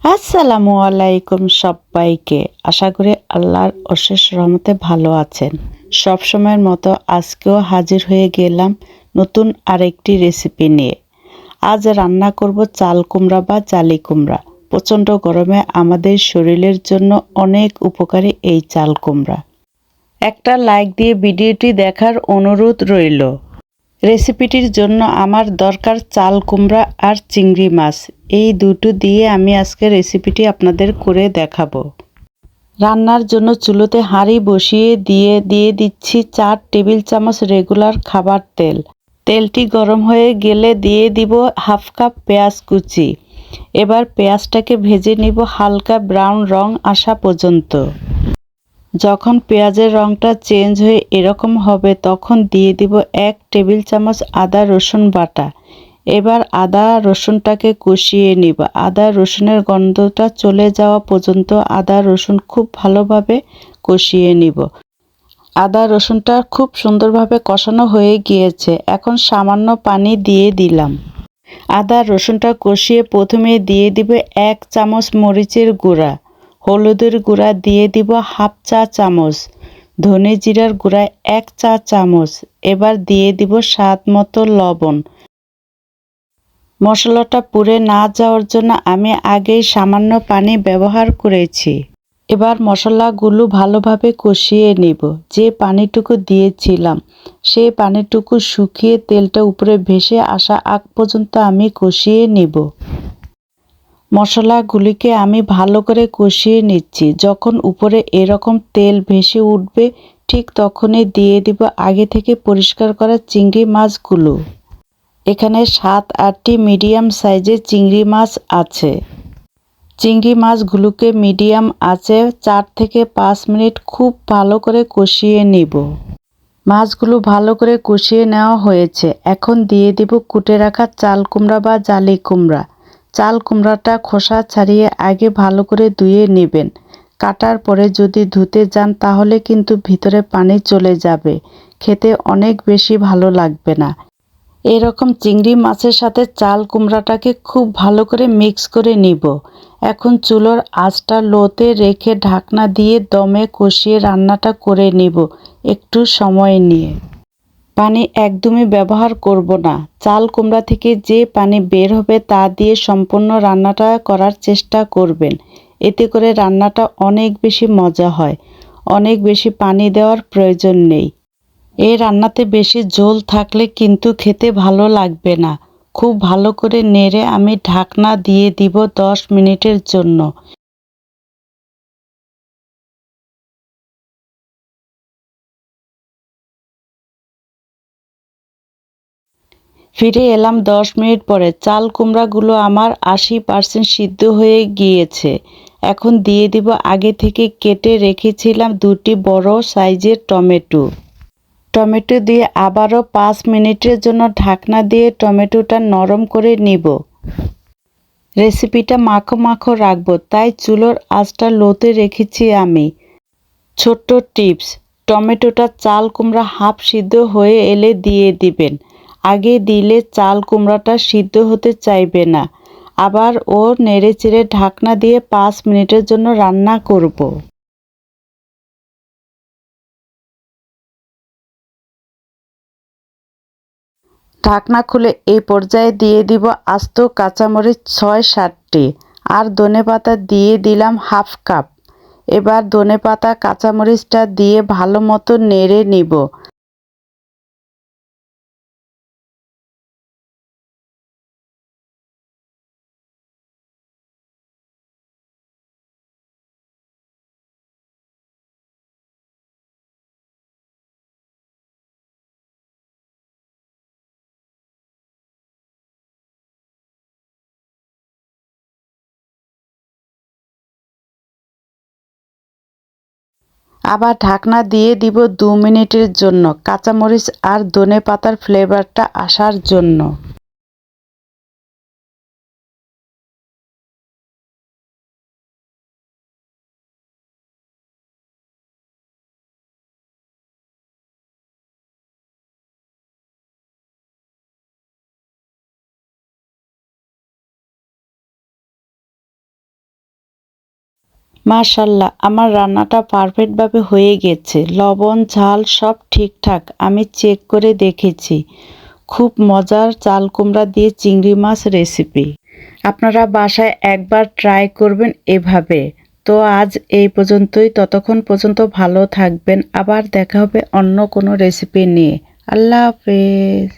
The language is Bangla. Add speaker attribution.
Speaker 1: আসসালামু আলাইকুম সব্বাইকে। আশা করি আল্লাহর অশেষ রহমতে ভালো আছেন। সবসময়ের মতো আজকেও হাজির হয়ে গেলাম নতুন আরেকটি রেসিপি নিয়ে। আজ রান্না করব চাল কুমড়া বা জালি কুমড়া। প্রচণ্ড গরমে আমাদের শরীরের জন্য অনেক উপকারী এই চাল কুমড়া। একটা লাইক দিয়ে ভিডিওটি দেখার অনুরোধ রইল। রেসিপিটির জন্য আমার দরকার চাল কুমড়া আর চিংড়ি মাছ। এই দুটো দিয়ে আমি আজকে রেসিপিটি আপনাদের করে দেখাবো। রান্নার জন্য চুলোতে হাঁড়ি বসিয়ে দিয়ে দিচ্ছি 4 টেবিল চামচ রেগুলার খাবার তেল। তেলটি গরম হয়ে গেলে দিয়ে দিব হাফ কাপ পেঁয়াজ কুচি। এবার পেঁয়াজটাকে ভেজে নিব হালকা ব্রাউন রং আসা পর্যন্ত। যখন পেঁয়াজের রঙটা চেঞ্জ হয়ে এরকম হবে তখন দিয়ে দিব 1 টেবিল চামচ আদা রসুন বাটা। এবার আদা রসুনটাকে কষিয়ে নিব। আদা রসুনের গন্ধটা চলে যাওয়া পর্যন্ত আদা রসুন খুব ভালোভাবে কষিয়ে নিব। আদা রসুনটা খুব সুন্দরভাবে কষানো হয়ে গিয়েছে। এখন সামান্য পানি দিয়ে দিলাম। আদা রসুনটা কষিয়ে প্রথমে দিয়ে দিব 1 চামচ মরিচের গুঁড়া, হলুদের গুঁড়া দিয়ে দিব হাফ চা চামচ, ধনে জিরার গুঁড়া 1 চা চামচ। এবার দিয়ে দিব স্বাদ মতো লবণ। মশলাটা পুড়ে না যাওয়ার জন্য আমি আগেই সামান্য পানি ব্যবহার করেছি। এবার মশলাগুলো ভালোভাবে কষিয়ে নিব। যে পানিটুকু দিয়েছিলাম সেই পানিটুকু শুকিয়ে তেলটা উপরে ভেসে আসা আগ পর্যন্ত আমি কষিয়ে নিব। মশলাগুলিকে আমি ভালো করে কষিয়ে নিচ্ছি। যখন উপরে এরকম তেল ভেসে উঠবে ঠিক তখনই দিয়ে দিব আগে থেকে পরিষ্কার করা চিংড়ি মাছগুলো। এখানে 7-8টি মিডিয়াম সাইজের চিংড়ি মাছ আছে। চিংড়ি মাছগুলোকে মিডিয়াম আঁচে 4 থেকে 5 মিনিট খুব ভালো করে কষিয়ে নিব। মাছগুলো ভালো করে কষিয়ে নেওয়া হয়েছে। এখন দিয়ে দিব কুটে রাখা চাল কুমড়া বা জালি কুমড়া। চাল কুমড়াটা খোসা ছাড়িয়ে আগে ভালো করে ধুয়ে নেবেন। কাটার পরে যদি ধুতে যান তাহলে কিন্তু ভিতরে পানি চলে যাবে, খেতে অনেক বেশি ভালো লাগবে না। এরকম চিংড়ি মাছের সাথে চাল কুমড়াটাকে খুব ভালো করে মিক্স করে নিব। এখন চুলোর আঁচটা লোতে রেখে ঢাকনা দিয়ে দমে কষিয়ে রান্নাটা করে নিব একটু সময় নিয়ে। পানি একদমই ব্যবহার করব না। চাল কুমড়া থেকে যে পানি বের হবে তা দিয়ে সম্পূর্ণ রান্নাটা করার চেষ্টা করবেন। এতে করে রান্নাটা অনেক বেশি মজা হয়। অনেক বেশি পানি দেওয়ার প্রয়োজন নেই। এই রান্নাতে বেশি ঝোল থাকলে কিন্তু খেতে ভালো লাগবে না। খুব ভালো করে নেড়ে আমি ঢাকনা দিয়ে দিব 10 মিনিটের জন্য। ফিরে এলাম 10 মিনিট পরে। চাল কুমড়াগুলো আমার 80% সিদ্ধ হয়ে গিয়েছে। এখন দিয়ে দিব আগে থেকে কেটে রেখেছিলাম 2টি বড় সাইজের টমেটো। টমেটো দিয়ে আবারও 5 মিনিটের জন্য ঢাকনা দিয়ে টমেটোটা নরম করে নিব। রেসিপিটা মাখো মাখো রাখবো তাই চুলোর আঁচটা লোতে রেখেছি আমি। ছোট্ট টিপস, টমেটোটা চাল কুমড়া হাফ সিদ্ধ হয়ে এলে দিয়ে দিবেন। আগে দিলে চাল কুমড়াটা সিদ্ধ হতে চাইবে না। আবার ও নেড়েচেড়ে ঢাকনা দিয়ে 5 মিনিটের জন্য রান্না করব। ঢাকনা খুলে এই পর্যায়ে দিয়ে দিব আস্ত কাঁচামরিচ 6-7টি আর ধনেপাতা দিয়ে দিলাম হাফ কাপ। এবার ধনেপাতা কাঁচামরিচটা দিয়ে ভালো মতো নেড়ে নিব। আবার ঢাকনা দিয়ে দিব 2 মিনিটের জন্য কাঁচামরিচ আর ধনেপাতার ফ্লেভারটা আসার জন্য। মাশাল্লাহ, আমার রান্নাটা পারফেক্টভাবে হয়ে গেছে। লবণ ঝাল সব ঠিকঠাক আমি চেক করে দেখেছি। খুব মজার চাল কুমড়া দিয়ে চিংড়ি মাছ রেসিপি। আপনারা বাসায় একবার ট্রাই করবেন এভাবে। তো আজ এই পর্যন্তই, ততক্ষণ পর্যন্ত ভালো থাকবেন। আবার দেখা হবে অন্য কোনো রেসিপি নিয়ে। আল্লাহ হাফেজ।